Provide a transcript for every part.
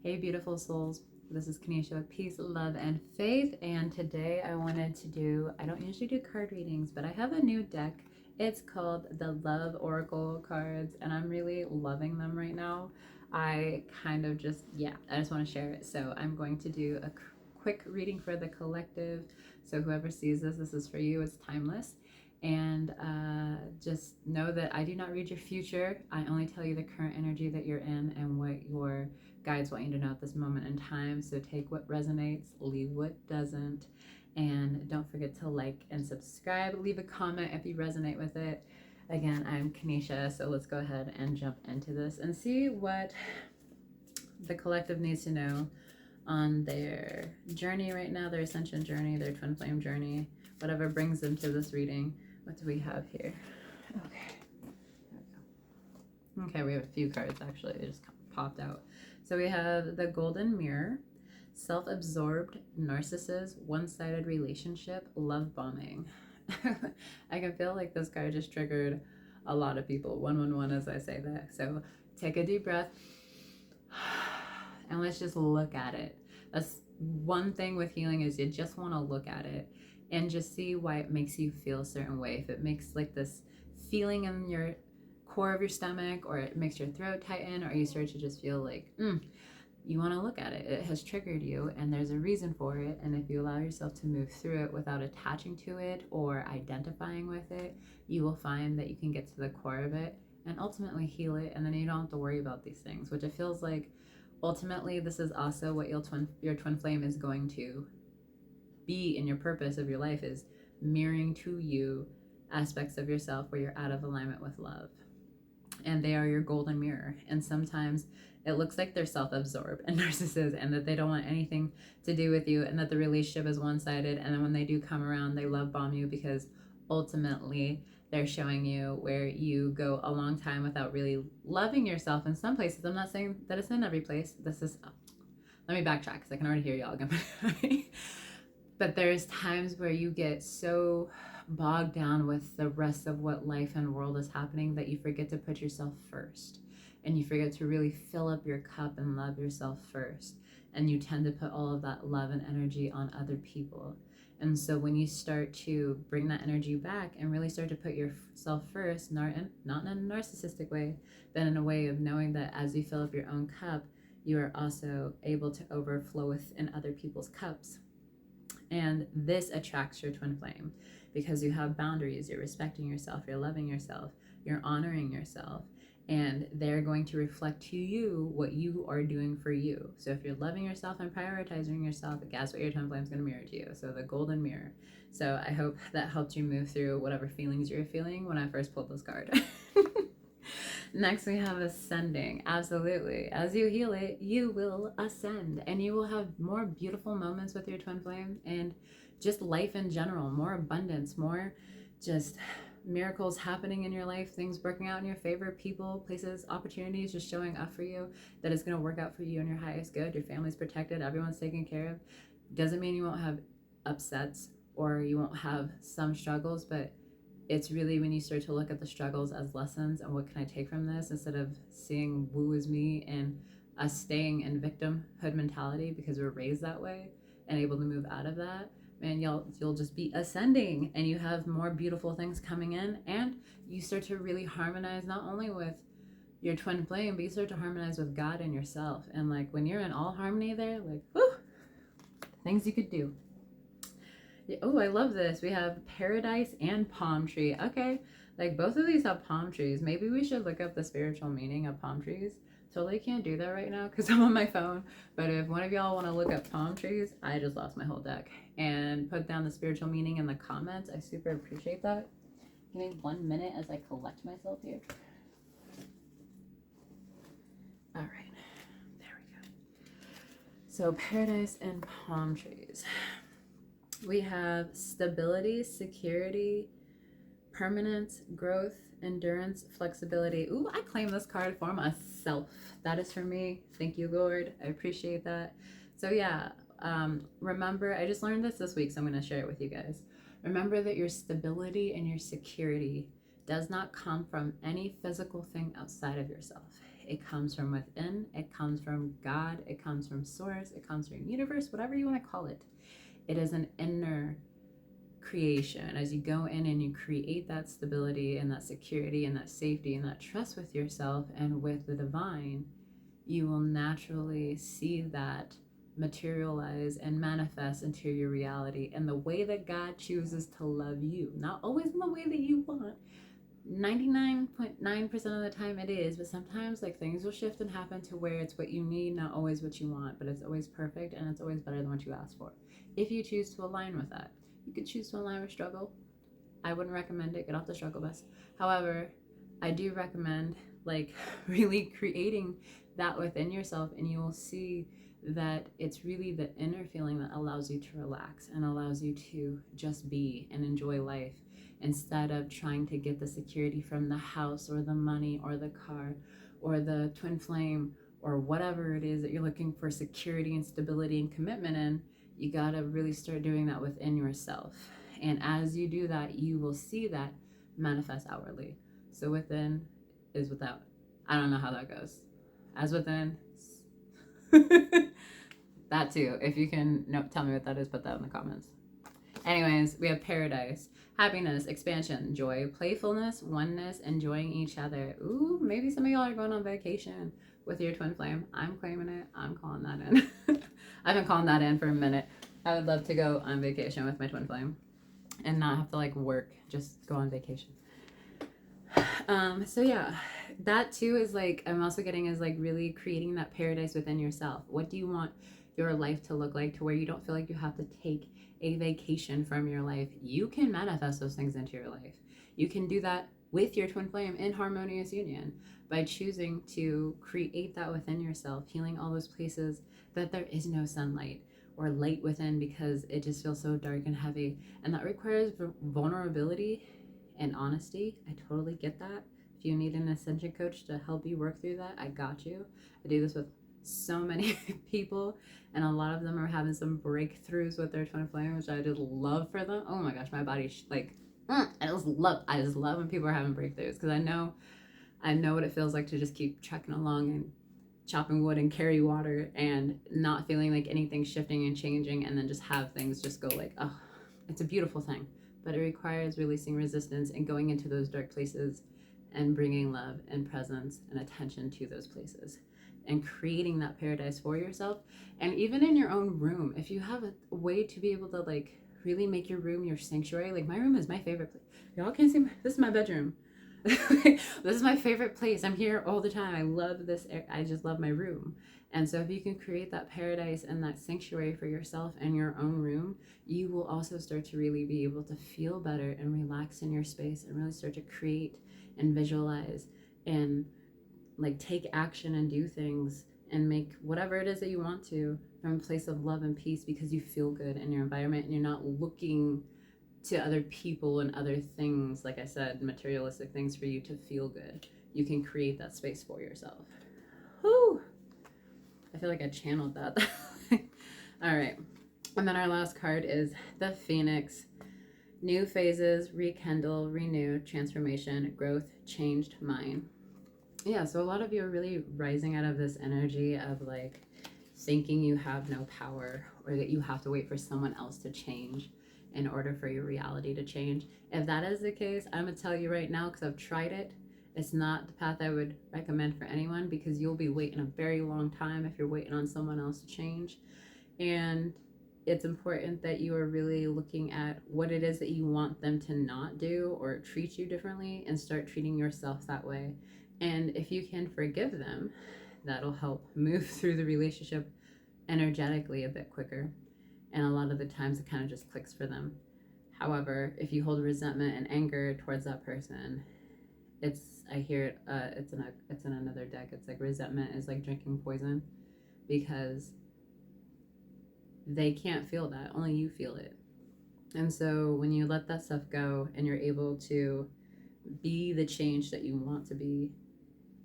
Hey, beautiful souls. This is Kanisha with Peace, Love, and Faith. And today I wanted to I don't usually do card readings, but I have a new deck. It's called the Love Oracle cards, and I'm really loving them right now. I kind of I just want to share it. So I'm going to do a quick reading for the collective. So whoever sees this, this is for you. It's timeless. And just know that I do not read your future. I only tell you the current energy that you're in and what your guides want you to know at this moment in time. So take what resonates, leave what doesn't, and don't forget to like and subscribe. Leave a comment if you resonate with it. Again, I'm Kanisha, so let's go ahead and jump into this and see what the collective needs to know on their journey right now, their ascension journey, their twin flame journey, whatever brings them to this reading. What do we have here? Okay, we have a few cards actually. They just popped out. So we have the Golden Mirror, self-absorbed narcissist, one-sided relationship, love bombing. I can feel like this card just triggered a lot of people. 111 as I say that. So take a deep breath and let's just look at it. That's one thing with healing, is you just want to look at it and just see why it makes you feel a certain way. If it makes like this feeling in your core of your stomach, or it makes your throat tighten, or you start to just feel like you want to look at it. It has triggered you and there's a reason for it. And if you allow yourself to move through it without attaching to it or identifying with it, you will find that you can get to the core of it and ultimately heal it. And then you don't have to worry about these things, which it feels like ultimately this is also what your twin flame is going to be in your purpose of your life, is mirroring to you aspects of yourself where you're out of alignment with love. And they are your golden mirror. And sometimes it looks like they're self-absorbed and narcissists, and that they don't want anything to do with you, and that the relationship is one-sided. And then when they do come around, they love bomb you, because ultimately they're showing you where you go a long time without really loving yourself in some places. I'm not saying that it's in every place. This is, let me backtrack because I can already hear y'all again. But there's times where you get so bogged down with the rest of what life and world is happening that you forget to put yourself first, and you forget to really fill up your cup and love yourself first, and you tend to put all of that love and energy on other people. And so when you start to bring that energy back and really start to put yourself first, not in a narcissistic way, but in a way of knowing that as you fill up your own cup, you are also able to overflow within other people's cups. And this attracts your twin flame, because you have boundaries, you're respecting yourself, you're loving yourself, you're honoring yourself, and they're going to reflect to you what you are doing for you. So if you're loving yourself and prioritizing yourself, guess what your twin flame is going to mirror to you? So the golden mirror. So I hope that helped you move through whatever feelings you're feeling when I first pulled this card. Next, we have ascending. Absolutely. As you heal it, you will ascend, and you will have more beautiful moments with your twin flame, and just life in general, more abundance, more just miracles happening in your life, things working out in your favor, people, places, opportunities just showing up for you that is going to work out for you in your highest good. Your family's protected, everyone's taken care of. Doesn't mean you won't have upsets or you won't have some struggles, but it's really when you start to look at the struggles as lessons and what can I take from this, instead of seeing woo is me and us staying in victimhood mentality because we're raised that way and able to move out of that. Man, you'll just be ascending, and you have more beautiful things coming in, and you start to really harmonize not only with your twin flame, but you start to harmonize with God and yourself. And like when you're in all harmony there, like whoo, things you could do. Oh, I love this. We have paradise and palm tree. Okay, like both of these have palm trees. Maybe we should look up the spiritual meaning of palm trees. Totally can't do that right now because I'm on my phone. But if one of y'all want to look up palm trees, I just lost my whole deck. And put down the spiritual meaning in the comments. I super appreciate that. Give me 1 minute as I collect myself here. All right, there we go. So paradise and palm trees. We have stability, security, permanence, growth, endurance, flexibility. Ooh, I claim this card for myself. That is for me. Thank you, Lord. I appreciate that. So yeah, remember, I just learned this week, so I'm going to share it with you guys. Remember that your stability and your security does not come from any physical thing outside of yourself. It comes from within. It comes from God. It comes from source. It comes from universe, whatever you want to call it. It is an inner creation. As you go in and you create that stability and that security and that safety and that trust with yourself and with the divine, you will naturally see that materialize and manifest into your reality in the way that God chooses to love you. Not always in the way that you want. 99.9% of the time it is, but sometimes like things will shift and happen to where it's what you need, not always what you want, but it's always perfect and it's always better than what you asked for. If you choose to align with that, you could choose to align with struggle. I wouldn't recommend it. Get off the struggle bus. However, I do recommend like really creating that within yourself, and you will see that it's really the inner feeling that allows you to relax and allows you to just be and enjoy life instead of trying to get the security from the house or the money or the car or the twin flame or whatever it is that you're looking for security and stability and commitment in. You got to really start doing that within yourself. And as you do that, you will see that manifest outwardly. So within is without. I don't know how that goes. As within. That too. If you can tell me what that is, put that in the comments. Anyways, we have paradise, happiness, expansion, joy, playfulness, oneness, enjoying each other. Ooh, maybe some of y'all are going on vacation with your twin flame. I'm claiming it. I'm calling that in. I've been calling that in for a minute. I would love to go on vacation with my twin flame and not have to like work, just go on vacation. So yeah, that too is like, I'm also getting is like really creating that paradise within yourself. What do you want your life to look like to where you don't feel like you have to take a vacation from your life? You can manifest those things into your life. You can do that with your twin flame in harmonious union by choosing to create that within yourself, healing all those places that there is no sunlight or light within because it just feels so dark and heavy. And that requires vulnerability and honesty. I totally get that. If you need an ascension coach to help you work through that, I got you. I do this with so many people, and a lot of them are having some breakthroughs with their twin flame, which I just love for them. Oh my gosh, my body I just love when people are having breakthroughs, because I know what it feels like to just keep trekking along and chopping wood and carry water and not feeling like anything's shifting and changing, and then just have things just go like, oh, it's a beautiful thing. But it requires releasing resistance and going into those dark places and bringing love and presence and attention to those places and creating that paradise for yourself. And even in your own room, if you have a way to be able to like really make your room your sanctuary, like my room is my favorite place. Y'all can't see this is my bedroom. This is my favorite place. I'm here all the time. I love this. I just love my room. And so if you can create that paradise and that sanctuary for yourself and your own room, you will also start to really be able to feel better and relax in your space and really start to create and visualize and like take action and do things and make whatever it is that you want to from a place of love and peace, because you feel good in your environment and you're not looking to other people and other things, like I said, materialistic things for you to feel good. You can create that space for yourself. Whew. I feel like I channeled that. All right. And then our last card is the Phoenix. New phases, rekindle, renew, transformation, growth, changed mind. Yeah, so a lot of you are really rising out of this energy of like thinking you have no power or that you have to wait for someone else to change in order for your reality to change. If that is the case, I'm gonna tell you right now, because I've tried it, it's not the path I would recommend for anyone, because you'll be waiting a very long time if you're waiting on someone else to change. And it's important that you are really looking at what it is that you want them to not do or treat you differently, and start treating yourself that way. And if you can forgive them, that'll help move through the relationship energetically a bit quicker. And a lot of the times it kind of just clicks for them. However, if you hold resentment and anger towards that person, I hear it, it's in another deck. It's like resentment is like drinking poison, because they can't feel that, only you feel it. And so when you let that stuff go and you're able to be the change that you want to be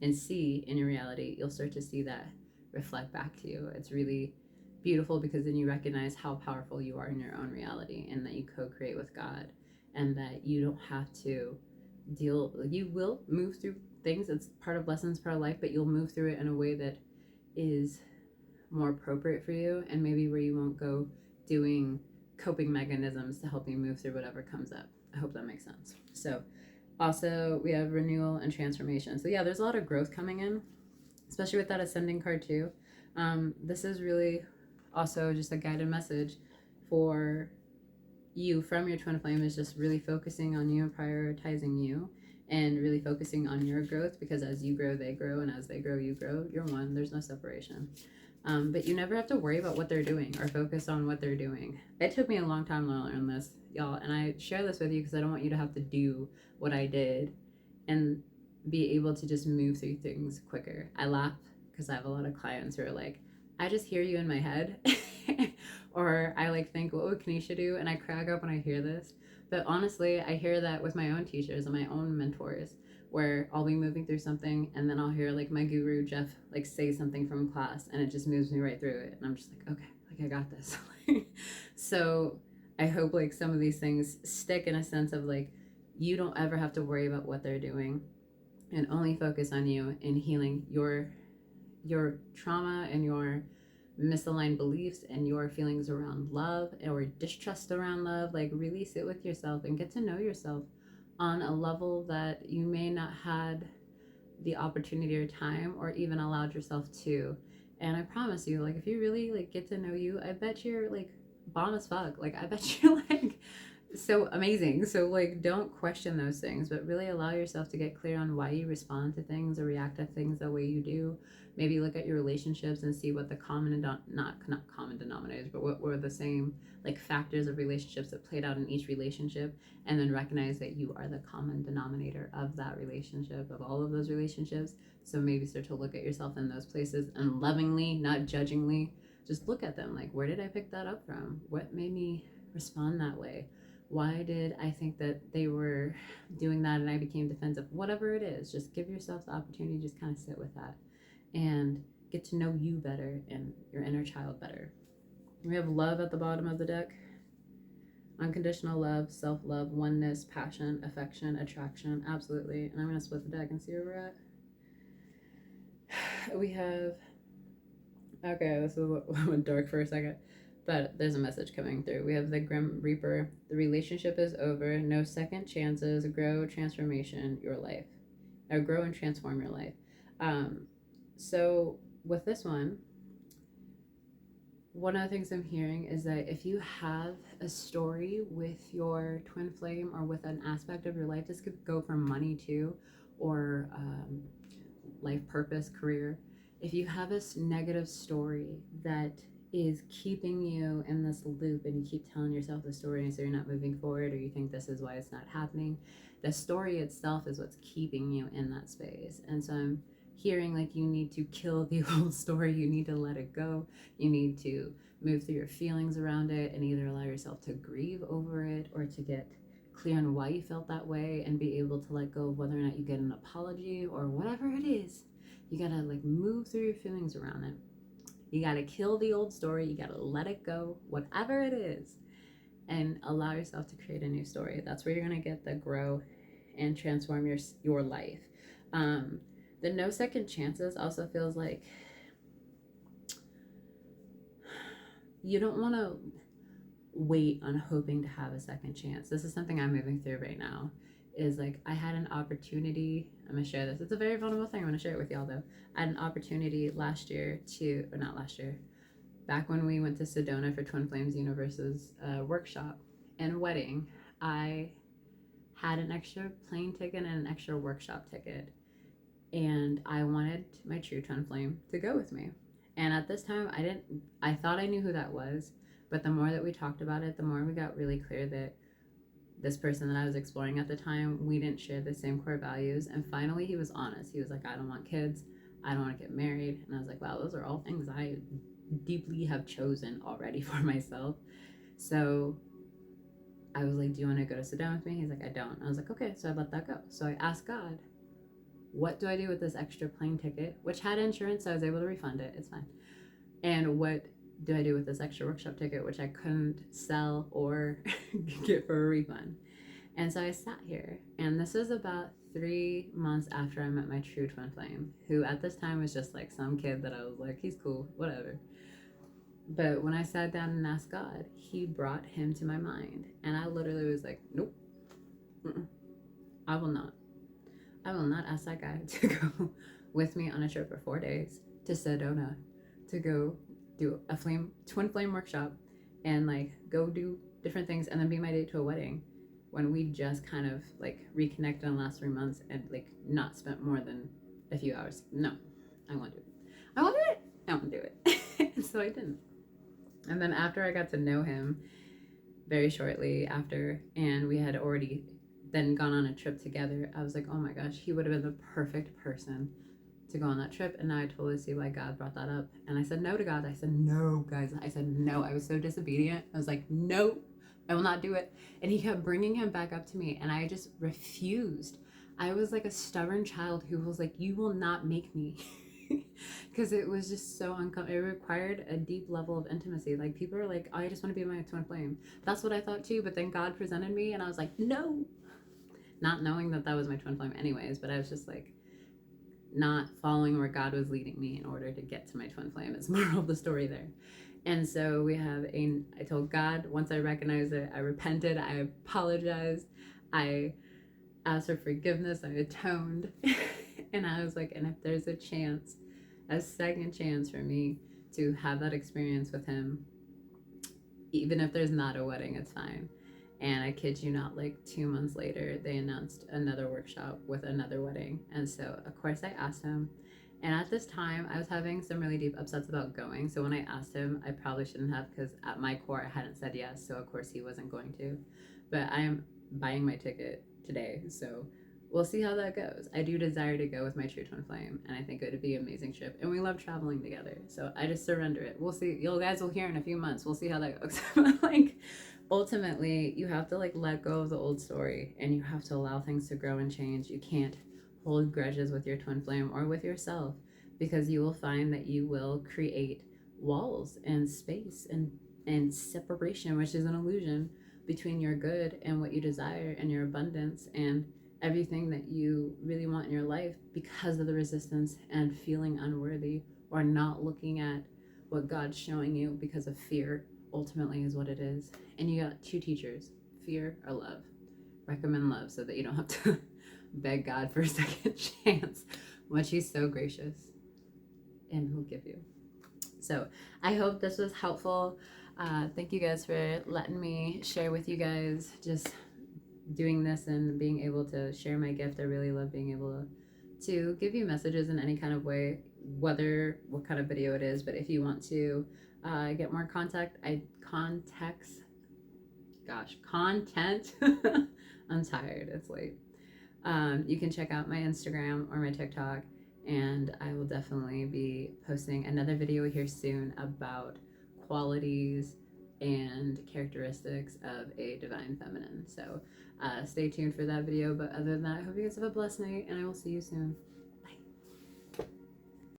and see in your reality, you'll start to see that reflect back to you. It's really beautiful, because then you recognize how powerful you are in your own reality, and that you co-create with God, and that you don't have to you will move through things. It's part of lessons, part of life, but you'll move through it in a way that is more appropriate for you, and maybe where you won't go doing coping mechanisms to help you move through whatever comes up. I hope that makes sense. So also we have renewal and transformation. So yeah, there's a lot of growth coming in, especially with that ascending card too. This is really also just a guided message for you from your twin flame, is just really focusing on you and prioritizing you and really focusing on your growth, because as you grow, they grow, and as they grow, you grow. You're one. There's no separation. But you never have to worry about what they're doing or focus on what they're doing. It took me a long time to learn this, y'all, and I share this with you because I don't want you to have to do what I did and be able to just move through things quicker. I laugh because I have a lot of clients who are like, I just hear you in my head. Or I like think, what would Kanisha do? And I crack up when I hear this. But honestly, I hear that with my own teachers and my own mentors, where I'll be moving through something and then I'll hear like my guru Jeff like say something from class, and it just moves me right through it, and I'm just like, okay, like I got this. So I hope like some of these things stick, in a sense of like, you don't ever have to worry about what they're doing, and only focus on you in healing your trauma and your misaligned beliefs and your feelings around love or distrust around love. Like, really sit with yourself and get to know yourself on a level that you may not had the opportunity or time or even allowed yourself to. And I promise you, like, if you really like get to know you, I bet you're like bomb as fuck. Like, I bet you're like so amazing. So like, don't question those things, but really allow yourself to get clear on why you respond to things or react to things the way you do. Maybe look at your relationships and see what the not common denominators, but what were the same like factors of relationships that played out in each relationship, and then recognize that you are the common denominator of that relationship, of all of those relationships. So maybe start to look at yourself in those places, and lovingly, not judgingly, just look at them like, where did I pick that up from? What made me respond that way? Why did I think that they were doing that and I became defensive? Whatever it is, just give yourself the opportunity to just kind of sit with that and get to know you better and your inner child better. We have love at the bottom of the deck. Unconditional love, self-love, oneness, passion, affection, attraction. Absolutely. And I'm going to split the deck and see where we're at. We have... Okay, this went dark for a second, but there's a message coming through. We have the Grim Reaper. The relationship is over. No second chances. Grow, transformation, your life. Or grow and transform your life. So with this one of the things I'm hearing is that if you have a story with your twin flame or with an aspect of your life, this could go from money too, or life purpose, career. If you have this negative story that is keeping you in this loop, and you keep telling yourself the story and so you're not moving forward, or you think this is why it's not happening, the story itself is what's keeping you in that space. And so I'm hearing like you need to kill the old story, you need to let it go, you need to move through your feelings around it and either allow yourself to grieve over it or to get clear on why you felt that way and be able to let go of whether or not you get an apology or whatever it is. You gotta like move through your feelings around it. You gotta kill the old story, you gotta let it go, whatever it is, and allow yourself to create a new story. That's where you're gonna get the grow and transform your life. The no second chances also feels like you don't want to wait on hoping to have a second chance. This is something I'm moving through right now. Is like, I had an opportunity. I'm gonna share this. It's a very vulnerable thing. I'm gonna share it with y'all though. I had an opportunity back when we went to Sedona for Twin Flames Universe's workshop and wedding. I had an extra plane ticket and an extra workshop ticket, and I wanted my true twin flame to go with me. And at this time, I thought I knew who that was, but the more that we talked about it, the more we got really clear that this person that I was exploring at the time, we didn't share the same core values. And finally, he was honest. He was like, I don't want kids. I don't want to get married. And I was like, wow, those are all things I deeply have chosen already for myself. So I was like, do you want to go to Sedona with me? He's like, I don't. I was like, okay. So I let that go. So I asked God, what do I do with this extra plane ticket, which had insurance, so I was able to refund it. It's fine. And what do I do with this extra workshop ticket, which I couldn't sell or get for a refund? And so I sat here, and this was about 3 months after I met my true twin flame, who at this time was just like some kid that I was like, he's cool, whatever. But when I sat down and asked God, he brought him to my mind. And I literally was like, nope, I will not. I will not ask that guy to go with me on a trip for 4 days to Sedona to go do a twin flame workshop and like go do different things and then be my date to a wedding when we just kind of like reconnected in the last 3 months and like not spent more than a few hours. No, I won't do it. I won't do it. I won't do it. And so I didn't. And then after I got to know him very shortly after, and we had already then gone on a trip together, I was like, oh my gosh, he would have been the perfect person to go on that trip. And now I totally see why God brought that up. And I said no to God. I said no, guys. I said no. I was so disobedient. I was like, no, I will not do it. And he kept bringing him back up to me, and I just refused. I was like a stubborn child who was like, you will not make me. Because it was just so uncomfortable. It required a deep level of intimacy. Like, people are like, oh, I just want to be my twin flame. That's what I thought too. But then God presented me, and I was like, no. Not knowing that that was my twin flame anyways, but I was just like not following where God was leading me in order to get to my twin flame. It's moral of the story there. And so I told God, once I recognized it, I repented, I apologized, I asked for forgiveness, I atoned. And I was like, and if there's a second chance for me to have that experience with him, even if there's not a wedding, it's fine. And I kid you not, like 2 months later, they announced another workshop with another wedding. And so, of course, I asked him. And at this time, I was having some really deep upsets about going. So when I asked him, I probably shouldn't have, because at my core, I hadn't said yes. So, of course, he wasn't going to. But I am buying my ticket today. So we'll see how that goes. I do desire to go with my true twin flame. And I think it would be an amazing trip. And we love traveling together. So I just surrender it. We'll see. You guys will hear in a few months. We'll see how that goes. Like, ultimately, you have to like let go of the old story, and you have to allow things to grow and change. You can't hold grudges with your twin flame or with yourself, because you will find that you will create walls and space and separation, which is an illusion, between your good and what you desire and your abundance and everything that you really want in your life, because of the resistance and feeling unworthy or not looking at what God's showing you because of fear. Ultimately is what it is. And you got two teachers, fear or love. Recommend love so that you don't have to beg God for a second chance, which he's so gracious and will give you. So I hope this was helpful. Thank you guys for letting me share with you guys, just doing this and being able to share my gift. I really love being able to give you messages in any kind of way, whether what kind of video it is. But if you want to get more content. I'm tired. It's late. You can check out my Instagram or my TikTok, and I will definitely be posting another video here soon about qualities and characteristics of a divine feminine. So stay tuned for that video. But other than that, I hope you guys have a blessed night, and I will see you soon.